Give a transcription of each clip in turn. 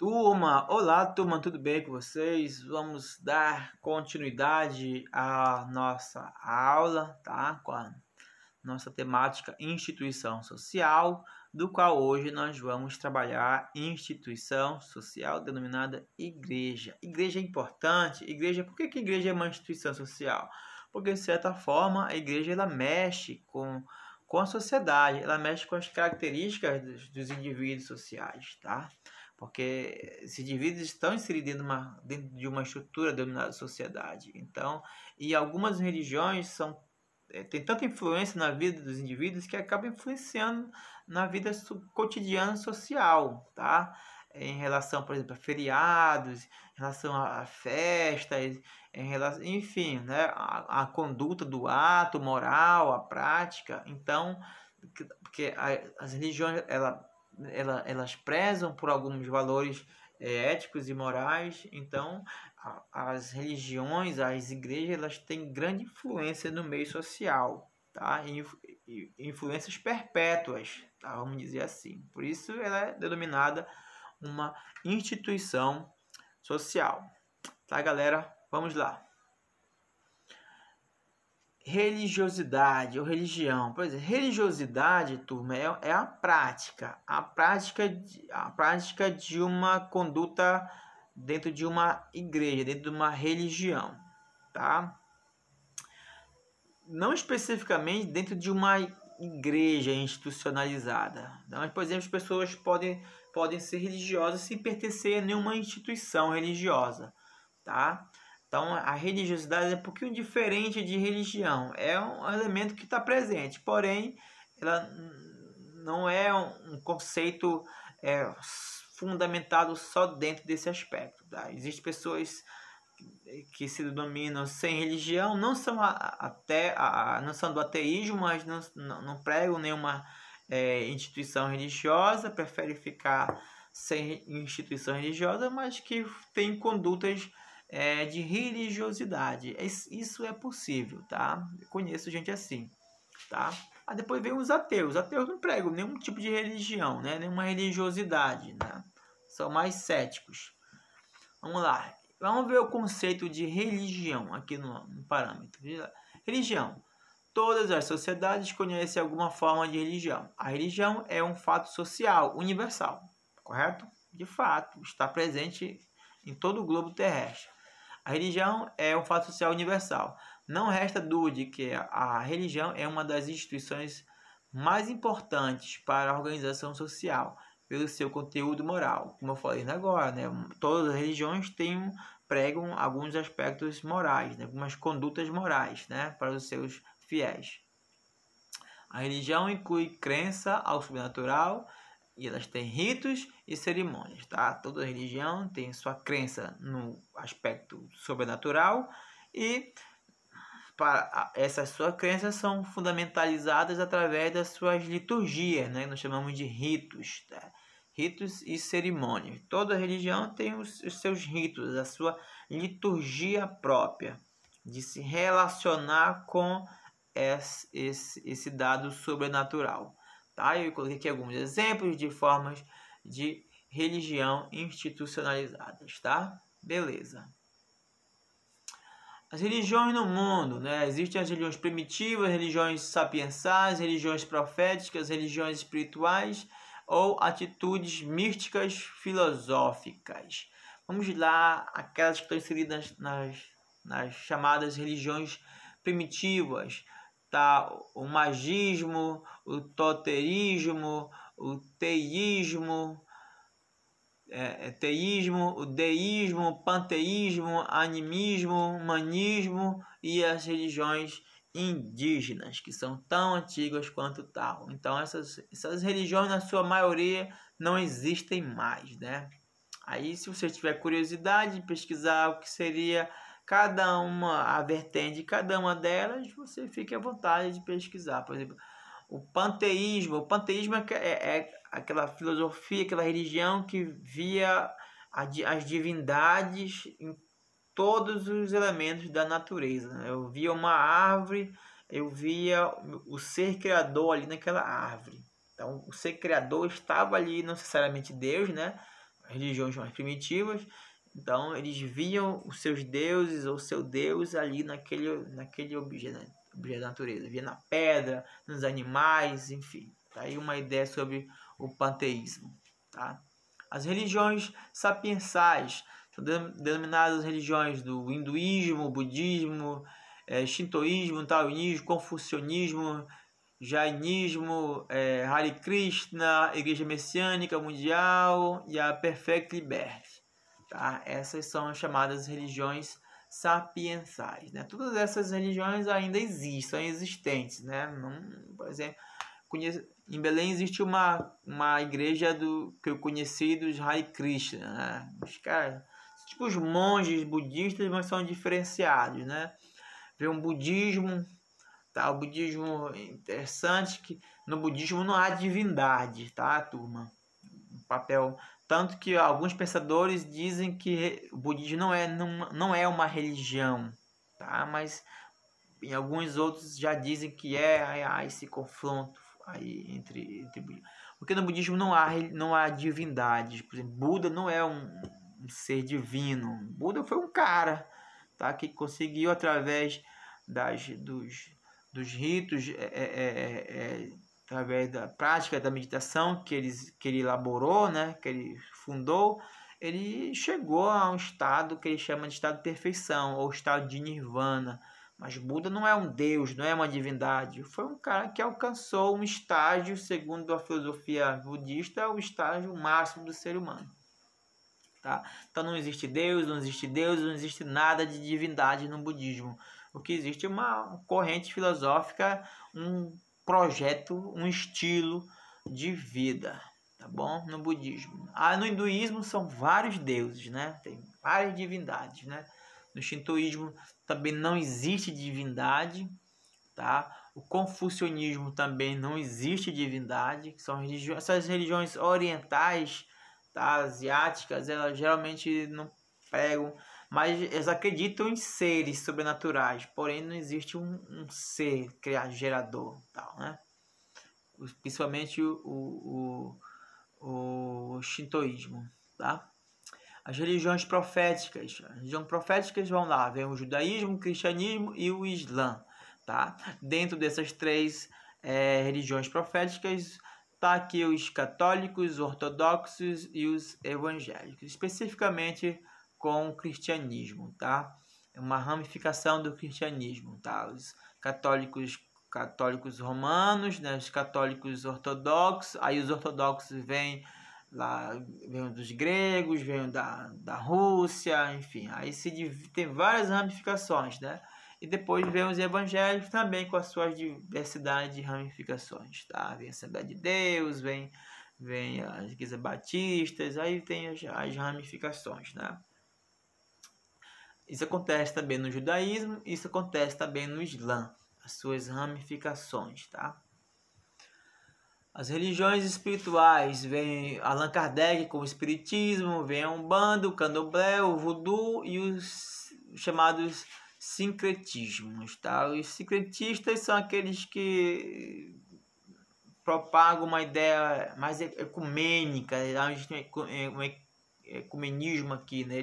Olá turma, tudo bem com vocês? Vamos dar continuidade à nossa aula, tá? Com a nossa temática instituição social, do qual hoje nós vamos trabalhar instituição social denominada igreja. Igreja é importante. Por que a igreja é uma instituição social? Porque, de certa forma, a igreja ela mexe com a sociedade, ela mexe com as características dos indivíduos sociais, tá? Porque esses indivíduos estão inseridos dentro de uma estrutura denominada sociedade. Então, e algumas religiões têm tanta influência na vida dos indivíduos que acabam influenciando na vida cotidiana social, tá? Em relação, por exemplo, a feriados, em relação a festas, enfim, né? A conduta do ato moral, a prática. Então, porque as religiões, elas prezam por alguns valores éticos e morais. Então, as religiões, as igrejas, elas têm grande influência no meio social, tá? Influências perpétuas, tá? Vamos dizer assim. Por isso, ela é denominada uma instituição social, tá, galera? Vamos lá. Religiosidade ou religião. Por exemplo, religiosidade, turma, é a prática de uma conduta dentro de uma igreja, dentro de uma religião, tá? Não especificamente dentro de uma igreja institucionalizada. Mas, por exemplo, as pessoas podem ser religiosas sem pertencer a nenhuma instituição religiosa, tá? Então, a religiosidade é um pouquinho diferente de religião. É um elemento que está presente, porém, ela não é um conceito fundamentado só dentro desse aspecto. Tá? Existem pessoas que se denominam sem religião, não são não são do ateísmo, mas não pregam nenhuma instituição religiosa, preferem ficar sem instituição religiosa, mas que têm condutas de religiosidade. Isso é possível, tá? Eu conheço gente assim, tá? Aí depois vem os ateus. Os ateus não pregam nenhum tipo de religião, né? Nenhuma religiosidade, né? São mais céticos. Vamos lá. Vamos ver o conceito de religião aqui no parâmetro. Religião. Todas as sociedades conhecem alguma forma de religião. A religião é um fato social universal, correto? De fato, está presente em todo o globo terrestre. A religião é um fato social universal. Não resta dúvida de que a religião é uma das instituições mais importantes para a organização social, pelo seu conteúdo moral. Como eu falei agora, né? Todas as religiões pregam alguns aspectos morais, né? Algumas condutas morais, né? Para os seus fiéis. A religião inclui crença ao sobrenatural e elas têm ritos e cerimônias, tá? Toda religião tem sua crença no aspecto sobrenatural e essas suas crenças são fundamentalizadas através das suas liturgias, né? Nós chamamos de ritos, tá? Ritos e cerimônias. Toda religião tem os seus ritos, a sua liturgia própria de se relacionar com esse dado sobrenatural, tá? Eu coloquei aqui alguns exemplos de formas de religião institucionalizadas, tá? Beleza. As religiões no mundo, né? Existem as religiões primitivas, religiões sapiensais, religiões proféticas, religiões espirituais ou atitudes místicas filosóficas. Vamos lá, aquelas que estão inseridas nas chamadas religiões primitivas, tá? O magismo, o toterismo, o teísmo, teísmo, o deísmo, o panteísmo, animismo, humanismo e as religiões indígenas, que são tão antigas quanto tal. Então essas religiões, na sua maioria, não existem mais, né? Aí, se você tiver curiosidade de pesquisar o que seria cada uma, a vertente de cada uma delas, você fique à vontade de pesquisar. Por exemplo, o panteísmo é aquela filosofia, aquela religião que via as divindades em todos os elementos da natureza. Eu via uma árvore, eu via o ser criador ali naquela árvore. Então, o ser criador estava ali, não necessariamente Deus, né? religiões mais primitivas. Então eles viam os seus deuses ou seu Deus ali naquele objeto da natureza. Via na pedra, nos animais, enfim. Tá aí uma ideia sobre o panteísmo. Tá? As religiões sapiensais são denominadas religiões do hinduísmo, budismo, shintoísmo, taoísmo, confucionismo, jainismo, Hare Krishna, Igreja Messiânica Mundial e a Perfect Liberty. Tá? Essas são as chamadas religiões sapiensais. Né? Todas essas religiões ainda existem, são existentes. Né? Não, por exemplo, em Belém existe uma igreja que eu conheci dos Hare Krishna. Né? Os caras, tipo os monges budistas, mas são diferenciados. Né? Vê um budismo. Tá? O budismo é interessante que no budismo não há divindade, tá, turma? Um papel tanto que alguns pensadores dizem que o budismo não é uma religião, tá? Mas em alguns outros já dizem que há esse confronto aí entre porque no budismo não há divindade. Por exemplo, Buda não é um ser divino. Buda foi um cara, tá? Que conseguiu através dos ritos, através da prática da meditação que ele elaborou, né, que ele fundou, ele chegou a um estado que ele chama de estado de perfeição, ou estado de nirvana. Mas Buda não é um deus, não é uma divindade. Foi um cara que alcançou um estágio, segundo a filosofia budista, o estágio máximo do ser humano. Tá? Então não existe Deus, não existe nada de divindade no budismo. O que existe é uma corrente filosófica, um projeto, um estilo de vida, tá bom? No budismo. No hinduísmo são vários deuses, né? Tem várias divindades, né? No shintoísmo também não existe divindade, tá? O confucionismo também não existe divindade, são essas religiões orientais, tá? Asiáticas, elas geralmente não pregam, mas eles acreditam em seres sobrenaturais, porém não existe um ser gerador, tal, né? Principalmente o shintoísmo, tá? As religiões proféticas. As religiões proféticas vão lá, vem o judaísmo, o cristianismo e o islã, tá? Dentro dessas três religiões proféticas tá aqui os católicos, os ortodoxos e os evangélicos, especificamente com o cristianismo, tá? É uma ramificação do cristianismo, tá? Os católicos romanos, né? Os católicos ortodoxos, aí os ortodoxos vêm dos gregos, vêm da Rússia, enfim, aí tem várias ramificações, né? E depois vem os evangélicos também com as suas diversidade de ramificações, tá? Vem a Assembleia de Deus, vem as igrejas batistas, aí tem as ramificações, né? Isso acontece também no judaísmo, isso acontece também no Islã, as suas ramificações, tá? As religiões espirituais, vem Allan Kardec com o espiritismo, vem a Umbanda, o Candomblé, o Voodoo e os chamados sincretismos, tá? Os sincretistas são aqueles que propagam uma ideia mais ecumênica, a gente tem um ecumenismo aqui, né?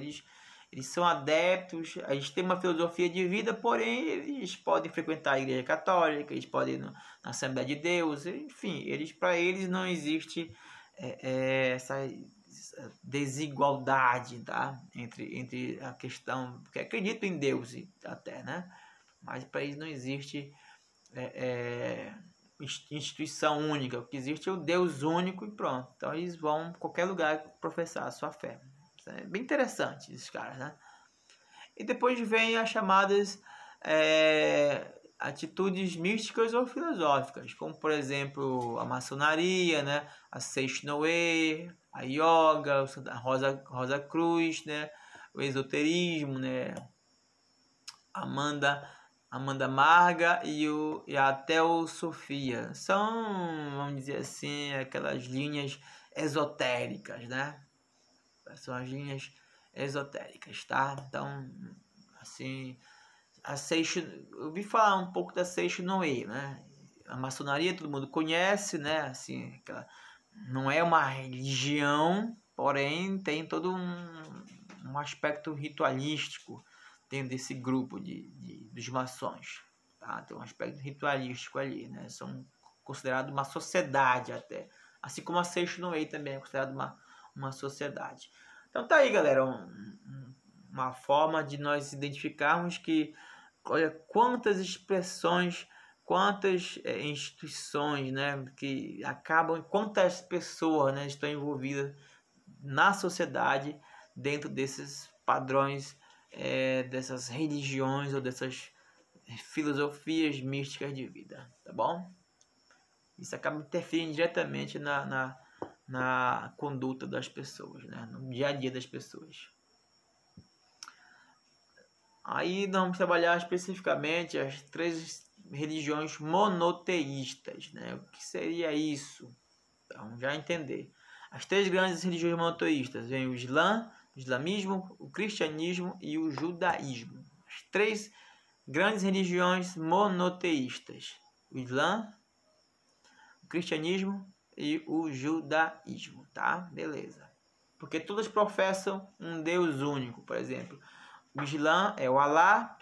Eles são adeptos, a gente tem uma filosofia de vida, porém eles podem frequentar a igreja católica, eles podem ir na Assembleia de Deus, enfim, para eles não existe essa desigualdade, tá? entre a questão, porque acreditam em Deus até, né? Mas para eles não existe instituição única, o que existe é o Deus único e pronto. Então eles vão em qualquer lugar professar a sua fé. É bem interessante esses caras, né? E depois vem as chamadas atitudes místicas ou filosóficas, como por exemplo a maçonaria, né? A Seixinoe, a yoga, a Rosa Cruz, né? O esoterismo, né? Amanda Marga e a Teosofia. São, vamos dizer assim, aquelas linhas esotéricas, né? São as linhas esotéricas, tá? Então, assim, eu ouvi falar um pouco da Seixinoe, né? A maçonaria todo mundo conhece, né? Assim, não é uma religião, porém tem todo um aspecto ritualístico dentro desse grupo dos maçons, tá? Tem um aspecto ritualístico ali, né? São considerados uma sociedade até, assim como a Seishun Wei também é considerada uma sociedade. Então tá aí, galera, uma forma de nós identificarmos que, olha, quantas expressões, quantas instituições, né, que acabam, quantas pessoas, né, estão envolvidas na sociedade dentro desses padrões, dessas religiões ou dessas filosofias místicas de vida, tá bom? Isso acaba interferindo diretamente na conduta das pessoas, né, no dia a dia das pessoas. Aí nós vamos trabalhar especificamente as 3 religiões monoteístas, né? O que seria isso? Então, já entender. As 3 grandes religiões monoteístas vêm o Islã, o islamismo, o cristianismo e o judaísmo. As 3 grandes religiões monoteístas: o Islã, o cristianismo e o judaísmo, tá? Beleza. Porque todas professam um Deus único, por exemplo. O Islã é o Alá.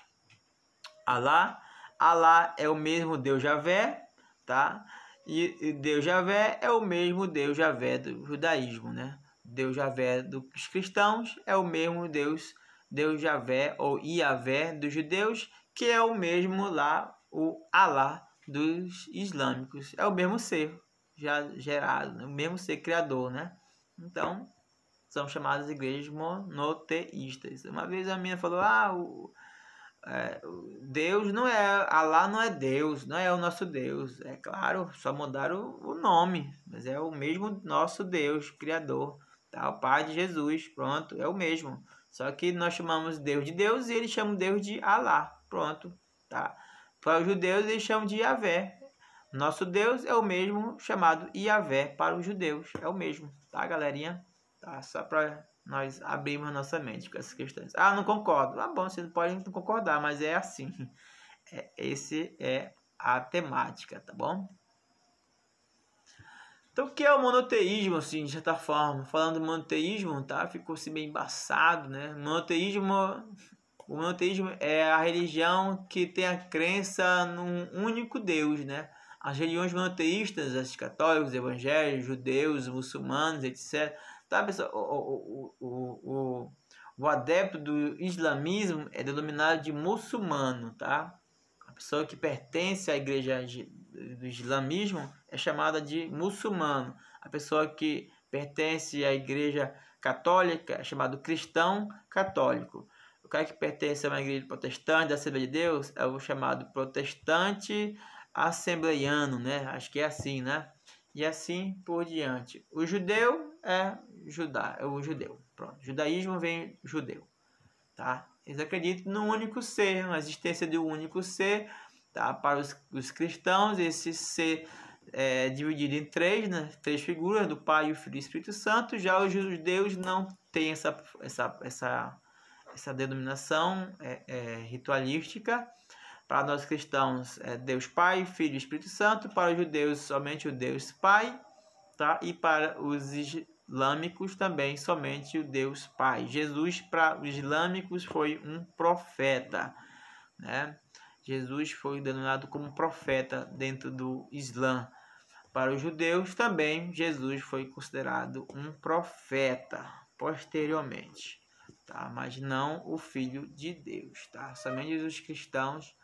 Alá é o mesmo Deus Javé, tá? E Deus Javé é o mesmo Deus Javé do judaísmo, né? Deus Javé dos cristãos é o mesmo Deus Javé ou Iavé dos judeus, que é o mesmo lá, o Alá dos islâmicos. É o mesmo ser já gerado, né? O mesmo ser criador, né? Então, são chamadas igrejas monoteístas. Uma vez a minha falou, Deus não é, Alá não é Deus, não é o nosso Deus. É claro, só mudaram o nome, mas é o mesmo nosso Deus, Criador, tá? O Pai de Jesus, pronto, é o mesmo. Só que nós chamamos Deus de Deus e eles chamam Deus de Alá, pronto, tá? Para os judeus eles chamam de Iavé. Nosso Deus é o mesmo chamado Iavé para os judeus, é o mesmo, tá, galerinha? Tá? Só para nós abrirmos nossa mente com essas questões. Não concordo. Bom, você pode não concordar, mas é assim. Esse é a temática, tá bom? Então, o que é o monoteísmo, assim, de certa forma? Falando do monoteísmo, tá? Ficou assim bem embaçado, né? O monoteísmo é a religião que tem a crença num único Deus, né? As religiões monoteístas, as católicos, evangélicos, judeus, muçulmanos, etc. Tá, pessoal? O adepto do islamismo é denominado de muçulmano, tá? A pessoa que pertence à igreja do islamismo é chamada de muçulmano. A pessoa que pertence à igreja católica é chamado cristão católico. O cara que pertence a uma igreja protestante da Assembleia de Deus é o chamado protestante assembleiano, né? Acho que é assim, né? E assim por diante. O judeu é o judeu. Pronto. Judaísmo vem judeu, tá? Eles acreditam no único ser, na existência de um único ser, tá? Para os cristãos, esse ser é dividido em 3, né? 3 figuras, do Pai, o Filho e o Espírito Santo. Já os judeus não têm essa denominação ritualística. Para nós cristãos é Deus Pai, Filho e Espírito Santo. Para os judeus, somente o Deus Pai, tá? E para os islâmicos também somente o Deus Pai. Jesus para os islâmicos foi um profeta, né? Jesus foi denominado como profeta dentro do Islã. Para os judeus também Jesus foi considerado um profeta posteriormente, tá? Mas não o Filho de Deus, tá? Somente os cristãos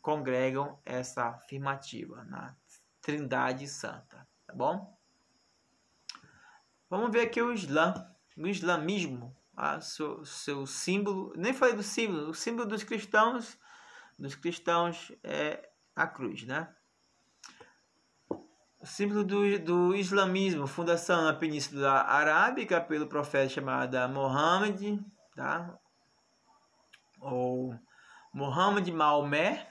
congregam essa afirmativa na Trindade Santa, tá bom? Vamos ver aqui o islamismo, seu símbolo. Nem falei do símbolo. O símbolo dos cristãos é a cruz, né? O símbolo do islamismo, fundação na Península Arábica pelo profeta chamado Mohammed, tá? Ou Mohammed Maomé,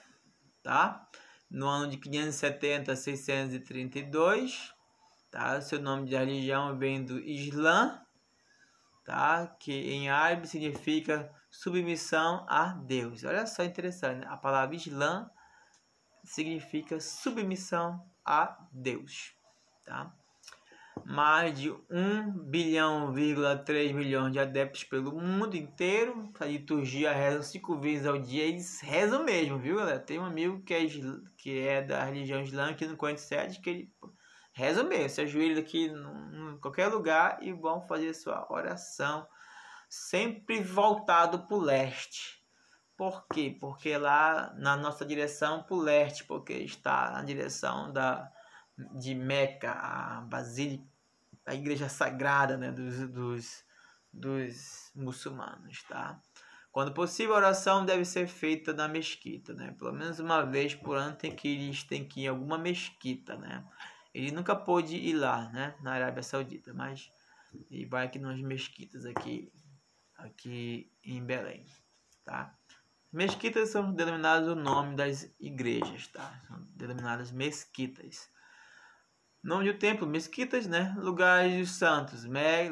tá? No ano de 570 a 632, tá? Seu nome de religião vem do Islã, tá? Que em árabe significa submissão a Deus. Olha só interessante, né? A palavra Islã significa submissão a Deus, tá? mais de 1,3 bilhão de adeptos pelo mundo inteiro. A liturgia reza 5 vezes ao dia. Eles rezam mesmo, viu, galera? Tem um amigo que é da religião islâmica no 47 que ele reza mesmo. Se ajoelha aqui em qualquer lugar e vão fazer sua oração, sempre voltado para o leste. Por quê? Porque lá na nossa direção para o leste, porque está na direção de Meca, a basílica, a igreja sagrada, né, dos muçulmanos, tá? Quando possível, a oração deve ser feita na mesquita, né? Pelo menos uma vez por ano eles têm que ir em alguma mesquita, né? Ele nunca pôde ir lá, né, na Arábia Saudita, mas ele vai aqui nas mesquitas aqui em Belém, tá? Mesquitas são denominadas o nome das igrejas, tá? São denominadas mesquitas. Nome do templo, mesquitas, né? Lugares santos, né?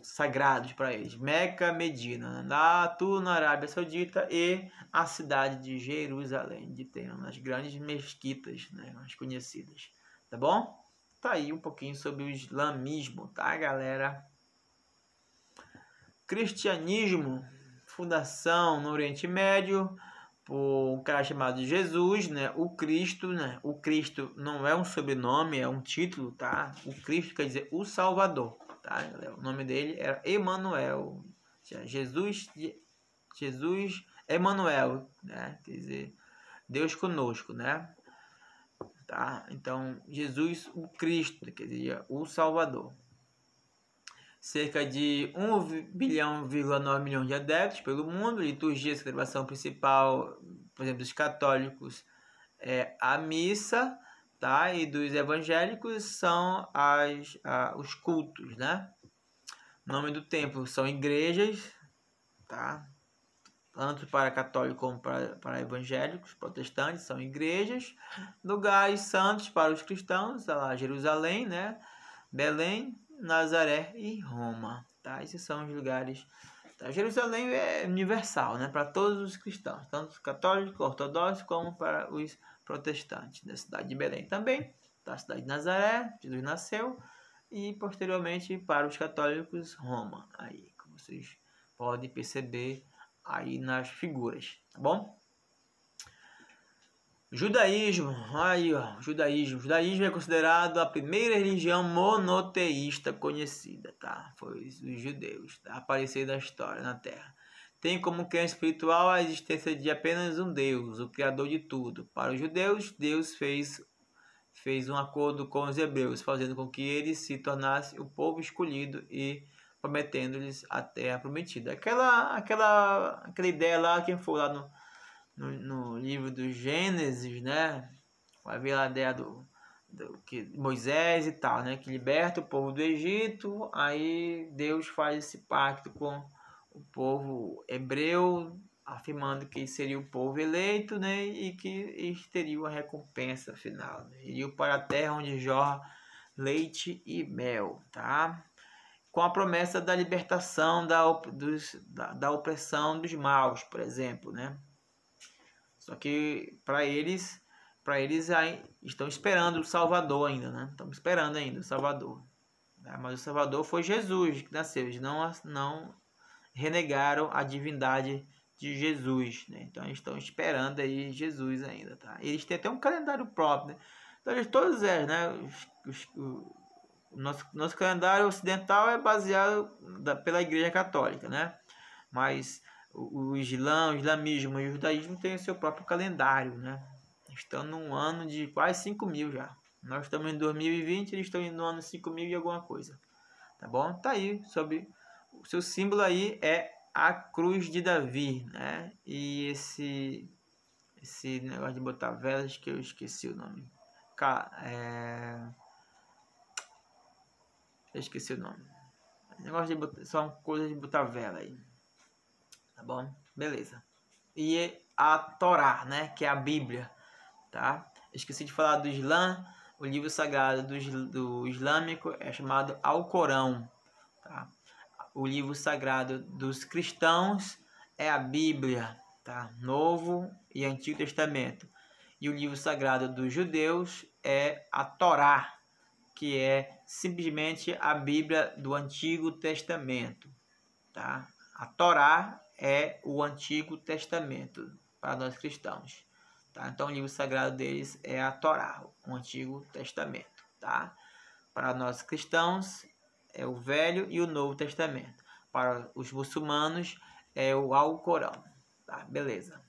Sagrados para eles. Meca, Medina, tudo na Arábia Saudita, e a cidade de Jerusalém, de tem umas grandes mesquitas, né? Mais conhecidas, tá bom? Tá aí um pouquinho sobre o islamismo, tá, galera? Cristianismo, fundação no Oriente Médio por um cara chamado Jesus, né? O Cristo, né? O Cristo não é um sobrenome, é um título, tá? O Cristo quer dizer o Salvador, tá? O nome dele era Emanuel. Jesus Emanuel, né? Quer dizer, Deus conosco, né? Tá? Então, Jesus, o Cristo, quer dizer, o Salvador. Cerca de 1,9 bilhão de adeptos pelo mundo. Liturgia, celebração principal, por exemplo, dos católicos é a missa, tá? E dos evangélicos são os cultos, né? Nome do templo são igrejas, tá? Tanto para católicos como para evangélicos, protestantes, são igrejas. Lugares santos para os cristãos, tá lá, Jerusalém, né? Belém, Nazaré e Roma, tá? Esses são os lugares. Tá? Jerusalém é universal, né? Para todos os cristãos, tanto os católicos, ortodoxos, como para os protestantes. Da cidade de Belém também, da cidade de Nazaré, Jesus nasceu, e posteriormente para os católicos, Roma. Aí, como vocês podem perceber aí nas figuras, tá bom? Judaísmo, aí ó, judaísmo é considerado a primeira religião monoteísta conhecida, tá? Foi os judeus, tá? Aparecer da história na Terra. Tem como crença espiritual a existência de apenas um Deus, o Criador de tudo. Para os judeus, Deus fez um acordo com os hebreus, fazendo com que eles se tornassem o povo escolhido e prometendo-lhes a terra prometida. Aquela ideia lá, quem for lá no livro do Gênesis, né? Vai ver a ideia que Moisés e tal, né? Que liberta o povo do Egito, aí Deus faz esse pacto com o povo hebreu, afirmando que seria o povo eleito, né? E que eles teriam a recompensa final, né? Iriam para a terra onde jorra leite e mel, tá? Com a promessa da libertação da opressão dos maus, por exemplo, né? Só que para eles estão esperando o Salvador ainda, né? Estão esperando ainda o Salvador. Mas o Salvador foi Jesus que nasceu. Eles não renegaram a divindade de Jesus, né? Então eles estão esperando aí Jesus ainda, tá? Eles têm até um calendário próprio, né? Então eles todos né? O nosso calendário ocidental é baseado pela Igreja Católica, né? Mas o islamismo e o judaísmo têm o seu próprio calendário, né? Estão num ano de quase 5.000 já. Nós estamos em 2020, eles estão no ano 5.000 e alguma coisa. Tá bom? Tá aí, sobre o seu símbolo aí é a cruz de Davi, né? E esse negócio de botar velas que eu esqueci o nome. Eu esqueci o nome. Negócio de botar, são coisas de botar vela aí. Tá bom? Beleza. E a Torá, né? Que é a Bíblia, tá? Esqueci de falar do Islã. O livro sagrado do islâmico é chamado Alcorão, tá? O livro sagrado dos cristãos é a Bíblia, tá? Novo e Antigo Testamento. E o livro sagrado dos judeus é a Torá, que é simplesmente a Bíblia do Antigo Testamento, tá? A Torá é o Antigo Testamento para nós cristãos, tá? Então o livro sagrado deles é a Torá, o Antigo Testamento, tá? Para nós cristãos é o Velho e o Novo Testamento. Para os muçulmanos é o Alcorão, tá? Beleza.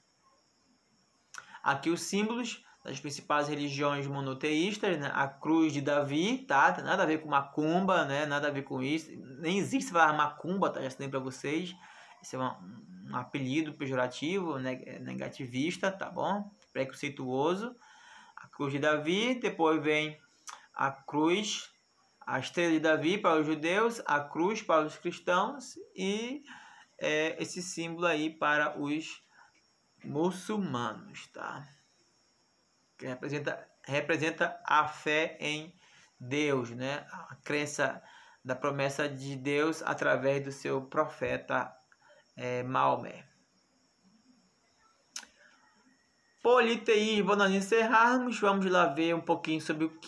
Aqui os símbolos das principais religiões monoteístas, né? A cruz de Davi, tá? Tem nada a ver com macumba, né? Nada a ver com isso. Nem existe falar macumba, tá? Já sei para vocês. Esse é um apelido pejorativo, negativista, tá bom? Preconceituoso. A cruz de Davi, depois vem a cruz, a estrela de Davi para os judeus, a cruz para os cristãos e esse símbolo aí para os muçulmanos, tá? Que representa a fé em Deus, né? A crença da promessa de Deus através do seu profeta Maomé. Politeísmo, para nós encerrarmos, vamos lá ver um pouquinho sobre o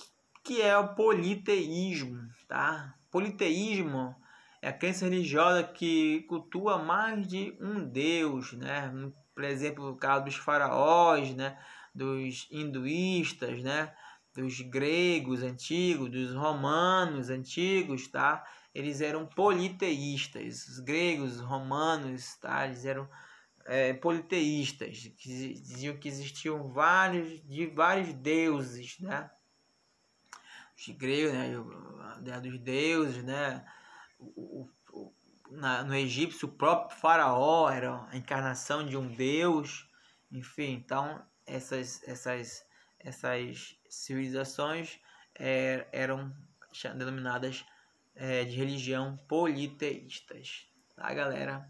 que é o politeísmo, tá? Politeísmo é a crença religiosa que cultua mais de um deus, né? Por exemplo, no caso dos faraós, né? Dos hinduístas, né? Dos gregos antigos, dos romanos antigos, tá? Eles eram politeístas. Os gregos, os romanos, tá? Eles eram politeístas, que diziam que existiam vários deuses, né? Os gregos, né? A ideia dos deuses, né? No egípcio, o próprio faraó era a encarnação de um deus, enfim. Então essas civilizações eram denominadas de religião politeístas, tá, galera?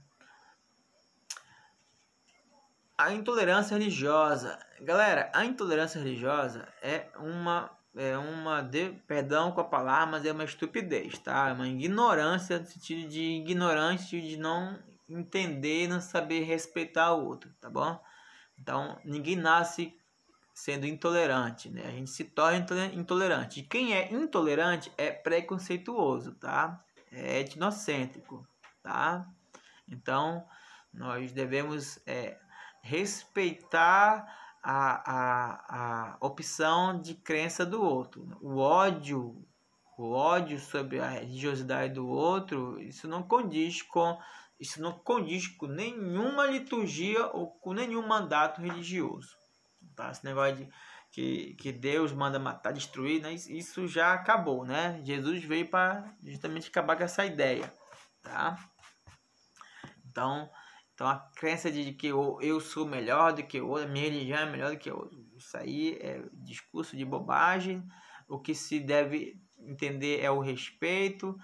A intolerância religiosa. Galera, a intolerância religiosa perdão com a palavra, mas é uma estupidez, tá? É uma ignorância, no sentido de ignorância, de não entender, não saber respeitar o outro, tá bom? Então, ninguém nasce sendo intolerante, né? A gente se torna intolerante. E quem é intolerante é preconceituoso, tá? É etnocêntrico, tá? Então, nós devemos respeitar a opção de crença do outro. O ódio sobre a religiosidade do outro, isso não condiz com nenhuma liturgia ou com nenhum mandato religioso. Tá? Esse negócio de que Deus manda matar, destruir, né? Isso já acabou, né? Jesus veio para justamente acabar com essa ideia, tá? Então a crença de que eu sou melhor do que o outro, a minha religião é melhor do que o outro, isso aí é discurso de bobagem. O que se deve entender é o respeito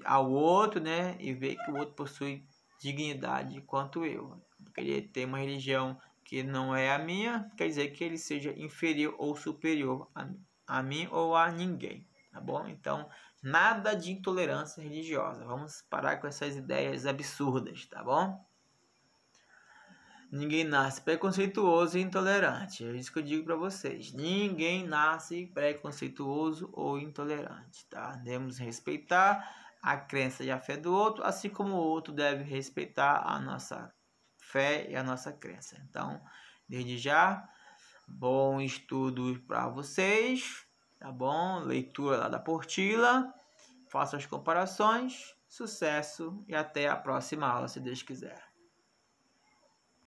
ao outro, né? E ver que o outro possui dignidade quanto eu. Querer ter uma religião que não é a minha, quer dizer que ele seja inferior ou superior a mim ou a ninguém, tá bom? Então, nada de intolerância religiosa. Vamos parar com essas ideias absurdas, tá bom? Ninguém nasce preconceituoso e intolerante. É isso que eu digo para vocês. Ninguém nasce preconceituoso ou intolerante, tá? Devemos respeitar a crença e a fé do outro, assim como o outro deve respeitar a nossa fé e a nossa crença. Então, desde já, bom estudo para vocês, tá bom? Leitura lá da apostila, faça as comparações, sucesso e até a próxima aula, se Deus quiser.